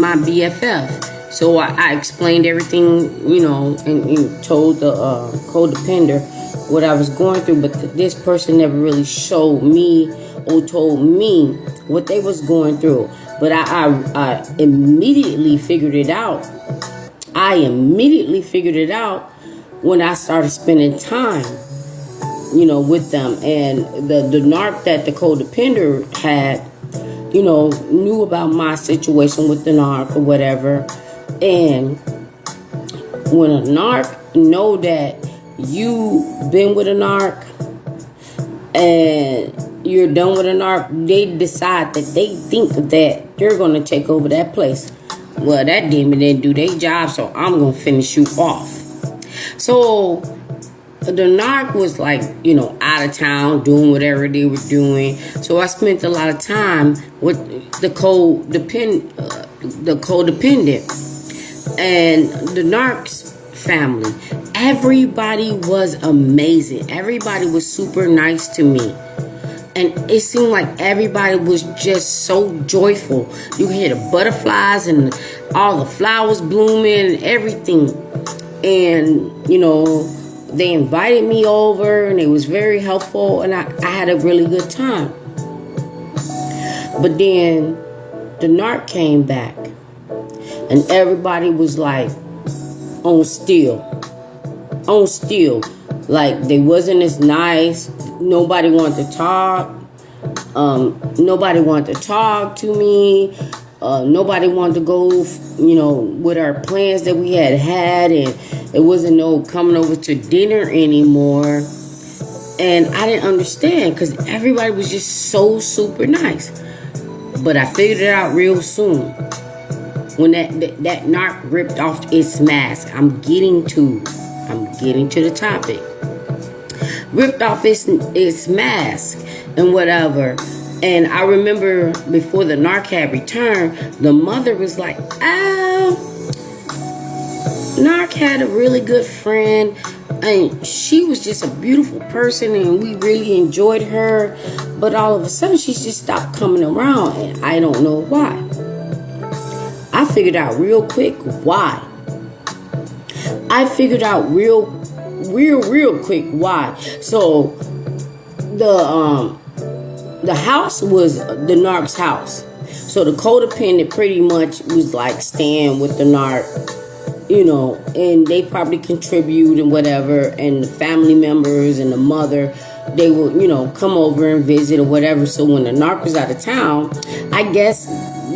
my BFF. So I explained everything, and told the codependent what I was going through. But this person never really showed me or told me what they was going through. But I immediately figured it out. When I started spending time, with them. And the narc that the codependent had, knew about my situation with the narc or whatever. And when a narc know that you've been with a narc and you're done with a narc, they decide that they think that they're going to take over that place. Well, that demon didn't do their job, so I'm going to finish you off. So the narc was like, out of town doing whatever they were doing. So I spent a lot of time with the codependent and the narc's family. Everybody was amazing. Everybody was super nice to me. And it seemed like everybody was just so joyful. You could hear the butterflies and all the flowers blooming and everything. And, they invited me over and it was very helpful. And I had a really good time. But then the narc came back. And everybody was like on still. Like they wasn't as nice. Nobody wanted to talk. Nobody wanted to talk to me. Nobody wanted to go, with our plans that we had. And it wasn't no coming over to dinner anymore. And I didn't understand because everybody was just so super nice. But I figured it out real soon. When that narc ripped off its mask. I'm getting to the topic. Ripped off its mask and whatever. And I remember before the narc had returned, the mother was like, narc had a really good friend. And she was just a beautiful person and we really enjoyed her. But all of a sudden, she just stopped coming around. And I don't know why. I figured out real quick why. Real quick why. So the house was the narc's house. So the codependent pretty much was like staying with the narc, and they probably contribute and whatever. And the family members and the mother, they will, come over and visit or whatever. So when the narc was out of town, I guess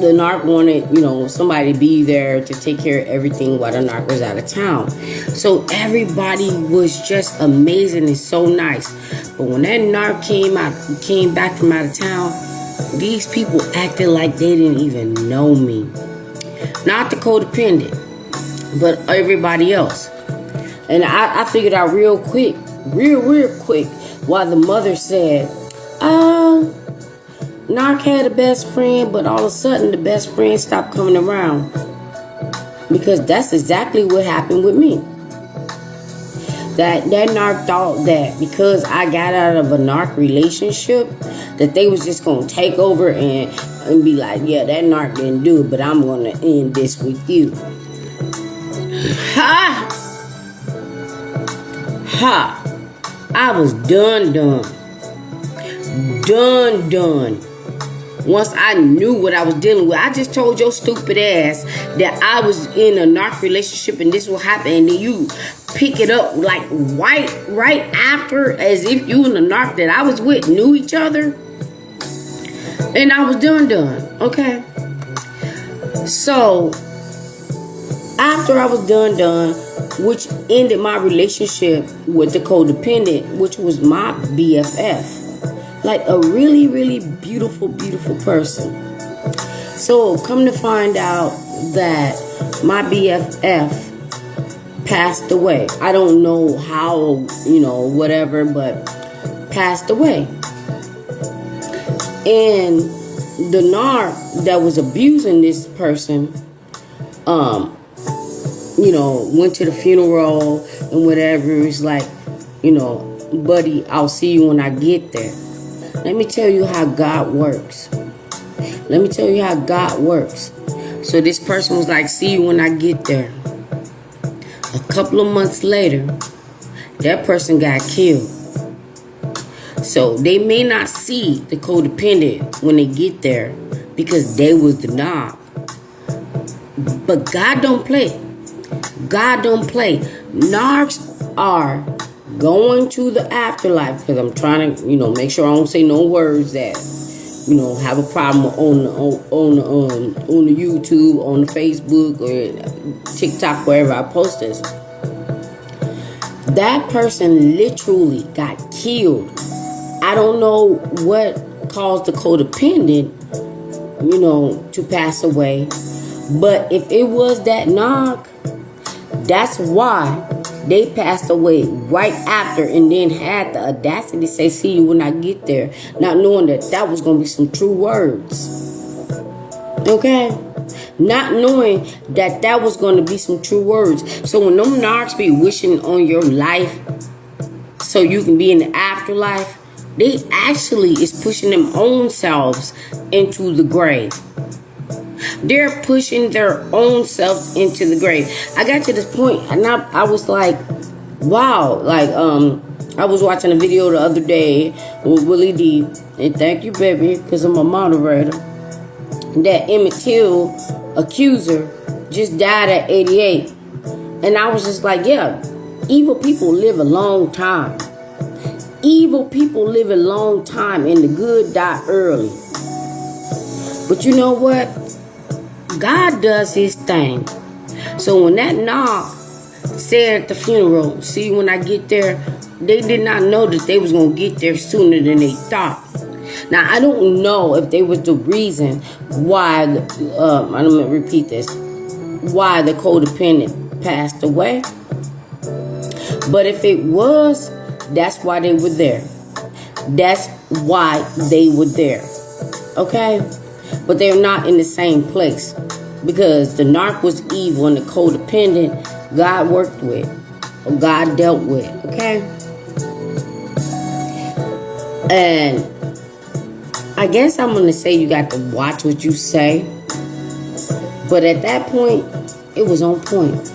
the narc wanted, somebody to be there to take care of everything while the narc was out of town. So everybody was just amazing and so nice. But when that narc came back from out of town, these people acted like they didn't even know me. Not the codependent, but everybody else. And I figured out real quick, why the mother said, narc had a best friend, but all of a sudden the best friend stopped coming around. Because that's exactly what happened with me. That narc thought that because I got out of a narc relationship, that they was just going to take over and be like, yeah, that narc didn't do it, but I'm going to end this with you. Ha! I was done. Once I knew what I was dealing with, I just told your stupid ass that I was in a narc relationship and this will happen. And then you pick it up like right after, as if you and the narc that I was with knew each other. And I was done. Okay. So after I was done, which ended my relationship with the codependent, which was my BFF. Like a really, really beautiful person. So come to find out that my BFF passed away. I don't know how, whatever, but passed away. And the narc that was abusing this person, went to the funeral and whatever. It's like, buddy, I'll see you when I get there. Let me tell you how God works. So this person was like, see you when I get there. A couple of months later, that person got killed. So they may not see the codependent when they get there because they was the narc. But God don't play. God don't play. Narcs are going to the afterlife, because I'm trying to, make sure I don't say no words that, have a problem on the YouTube, on the Facebook, or TikTok, wherever I post this. That person literally got killed. I don't know what caused the codependent, to pass away. But if it was that narc, that's why they passed away right after, and then had the audacity to say, see you when I get there, not knowing that was going to be some true words. Okay? Not knowing that was going to be some true words. So when them narcs be wishing on your life so you can be in the afterlife, they actually is pushing them own selves into the grave. They're pushing their own selves into the grave. I got to this point, and I was like, wow. Like, I was watching a video the other day with Willie D, and thank you, baby, because I'm a moderator, that Emmett Till accuser just died at 88. And I was just like, yeah, evil people live a long time. Evil people live a long time, and the good die early. But you know what? God does his thing. So when that narc said at the funeral, see when I get there, they did not know that they was going to get there sooner than they thought. Now, I don't know if they was the reason why, I'm going to repeat this, why the codependent passed away. But if it was, that's why they were there. That's why they were there. Okay? But they're not in the same place. Because the narc was evil and the codependent God worked with. Or God dealt with. Okay? And I guess I'm going to say you got to watch what you say. But at that point, it was on point.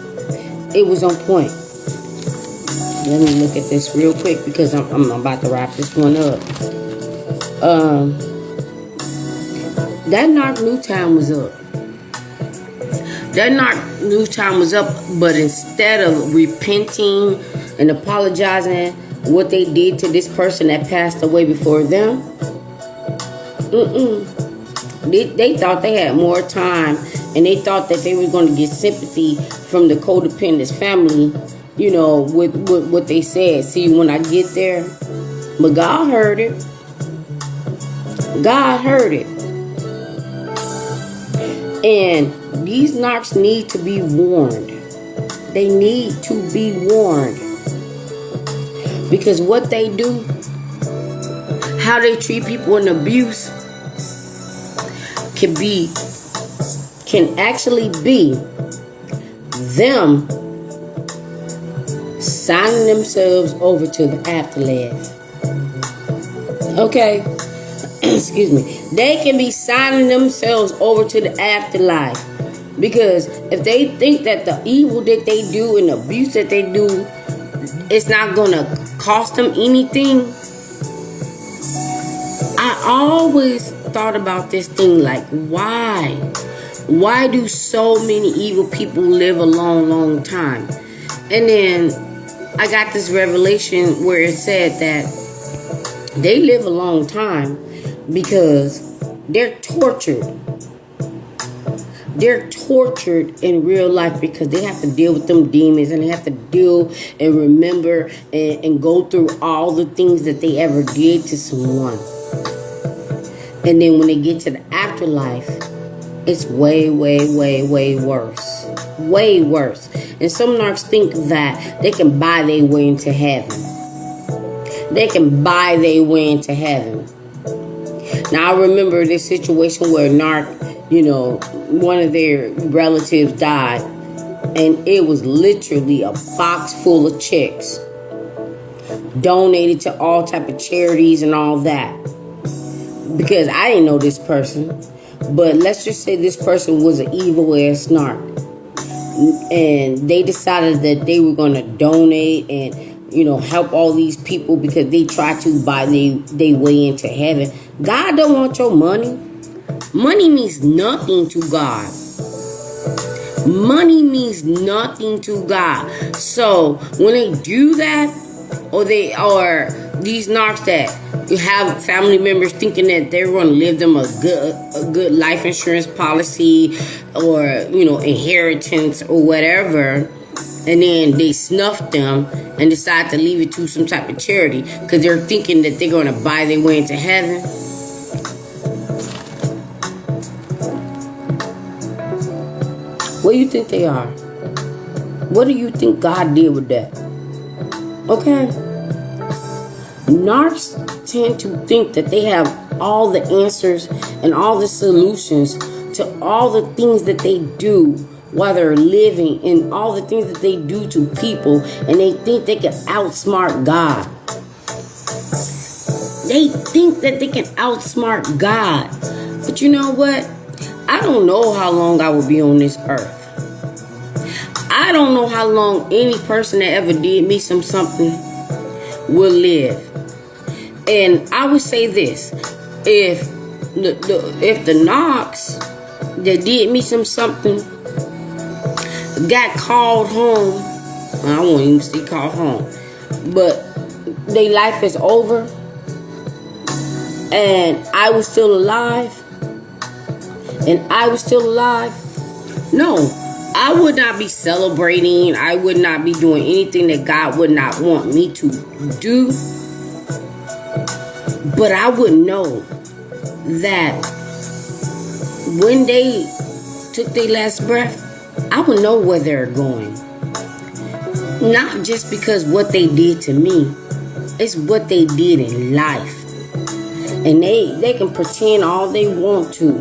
It was on point. Let me look at this real quick because I'm about to wrap this one up. That narc knew time was up. That narc knew time was up, but instead of repenting and apologizing what they did to this person that passed away before them, they thought they had more time, and they thought that they were going to get sympathy from the codependent's family, with what they said. See, when I get there, but God heard it. God heard it. And these narcs need to be warned. They need to be warned. Because what they do, how they treat people in abuse, can actually be them signing themselves over to the afterlife. Okay? Excuse me. They can be signing themselves over to the afterlife. Because if they think that the evil that they do and the abuse that they do, it's not going to cost them anything. I always thought about this thing like, why? Why do so many evil people live a long, long time? And then I got this revelation where it said that they live a long time because they're tortured. They're tortured in real life because they have to deal with them demons, and they have to deal and remember and go through all the things that they ever did to someone. And then when they get to the afterlife, it's way, way, way, way worse. Way worse. And some narcs think that they can buy their way into heaven. They can buy their way into heaven. Now, I remember this situation where a narc, one of their relatives died, and it was literally a box full of checks donated to all type of charities and all that. Because I didn't know this person, But let's just say this person was an evil ass narc, and they decided that they were going to donate and help all these people because they try to buy their way into heaven. God don't want your money. Money means nothing to God. Money means nothing to God. So when they do that, or these narcs that you have family members thinking that they're going to live them a good life insurance policy or inheritance or whatever, and then they snuff them and decide to leave it to some type of charity because they're thinking that they're going to buy their way into heaven. What do you think they are? What do you think God did with that? Okay? Narcs tend to think that they have all the answers and all the solutions to all the things that they do while they're living, and all the things that they do to people, and they think they can outsmart God. They think that they can outsmart God. But you know what? I don't know how long I will be on this earth. I don't know how long any person that ever did me something will live. And I would say this: if the narcs that did me something got called home, I won't even say called home, but their life is over, and I was still alive, no, I would not be celebrating. I would not be doing anything that God would not want me to do. But I would know that when they took their last breath, I would know where they're going. Not just because what they did to me, it's what they did in life. And they can pretend all they want to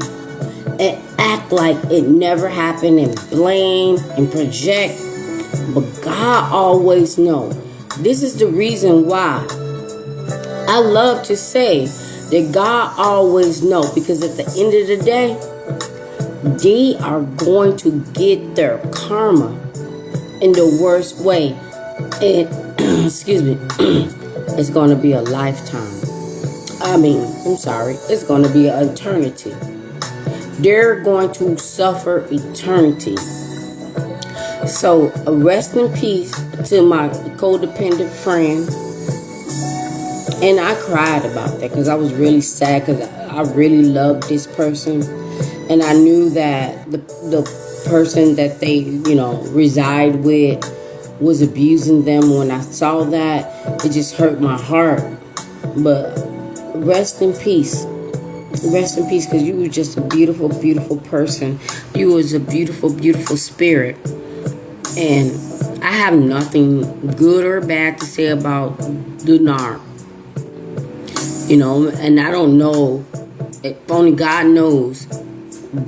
and act like it never happened and blame and project. But God always knows. This is the reason why I love to say that God always knows, because at the end of the day, they are going to get their karma in the worst way. And excuse me, it's going to be a lifetime. It's going to be an eternity. They're going to suffer eternity. So rest in peace to my codependent friend. And I cried about that because I was really sad, because I really loved this person. And I knew that the person that they, reside with was abusing them. When I saw that, it just hurt my heart. But rest in peace. Rest in peace, because you were just a beautiful, beautiful person. You was a beautiful, beautiful spirit. And I have nothing good or bad to say about the narc. And I don't know, if only God knows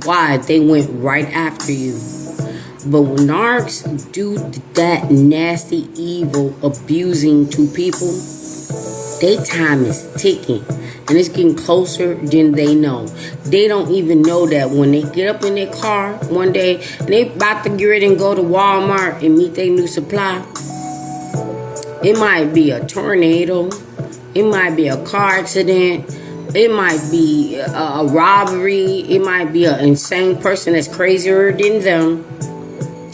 why they went right after you. But when narcs do that nasty, evil, abusing to people, their time is ticking. And it's getting closer than they know. They don't even know that when they get up in their car one day and they about to get ready and go to Walmart and meet their new supply, it might be a tornado. It might be a car accident. It might be a robbery. It might be an insane person that's crazier than them,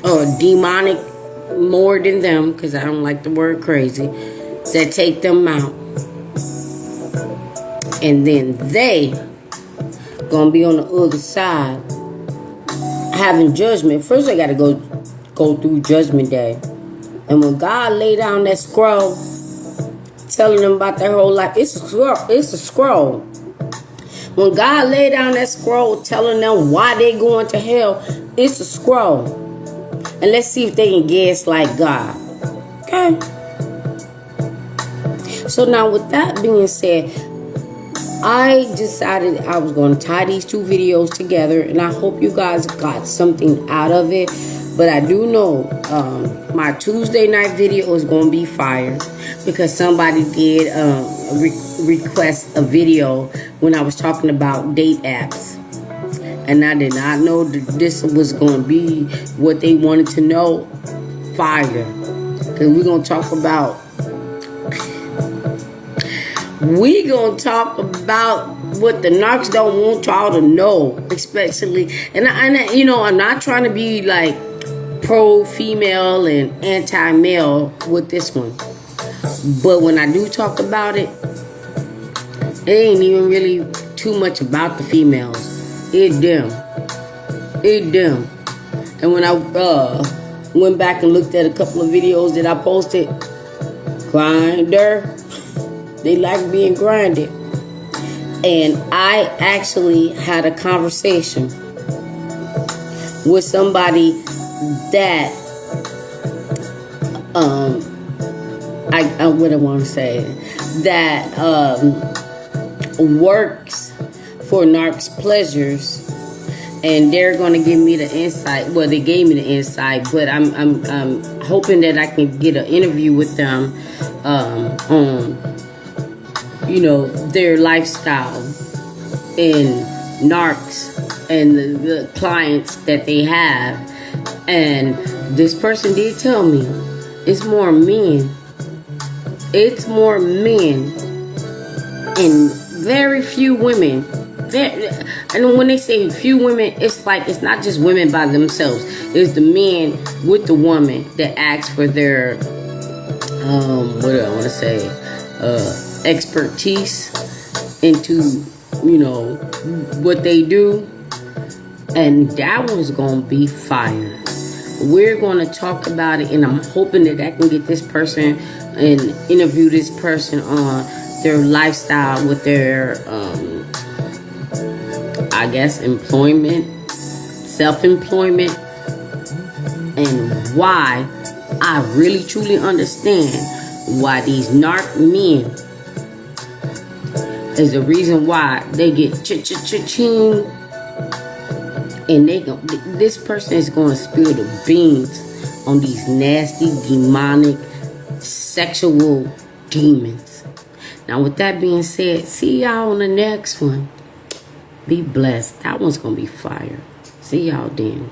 or demonic more than them, because I don't like the word crazy, that take them out. And then they gonna be on the other side having judgment. First they gotta go through judgment day. And when God lay down that scroll telling them about their whole life, it's a scroll. When God lay down that scroll telling them why they going to hell, it's a scroll. And let's see if they can guess like God. Okay? So now with that being said, I decided I was going to tie these two videos together, and I hope you guys got something out of it. But I do know my Tuesday night video is going to be fire, because somebody did request a video when I was talking about date apps. And I did not know that this was going to be what they wanted to know. Fire. Because we're going to talk about what the narcs don't want y'all to know, especially. And you know, I'm not trying to be like pro-female and anti-male with this one. But when I do talk about it, it ain't even really too much about the females. It's them. And when I went back and looked at a couple of videos that I posted, grinder, they like being grinded. And I actually had a conversation with somebody that what I want to say, that works for Narcs Pleasures, and they're going to give me the insight. Well, they gave me the insight, but I'm hoping that I can get an interview with them on, you know, their lifestyle in Narcs and the clients that they have. And this person did tell me it's more men. It's more men and very few women. And when they say few women, it's like it's not just women by themselves. It's the men with the woman that asks for their what do I want to say, expertise into, you know, what they do. And that one's gonna be fire. We're gonna talk about it, and I'm hoping that I can get this person and interview this person on their lifestyle with their I guess employment, self-employment, and why I really truly understand why these narc men is the reason why they get ching, and this person is going to spill the beans on these nasty, demonic, sexual demons. Now, with that being said, see y'all on the next one. Be blessed. That one's going to be fire. See y'all then.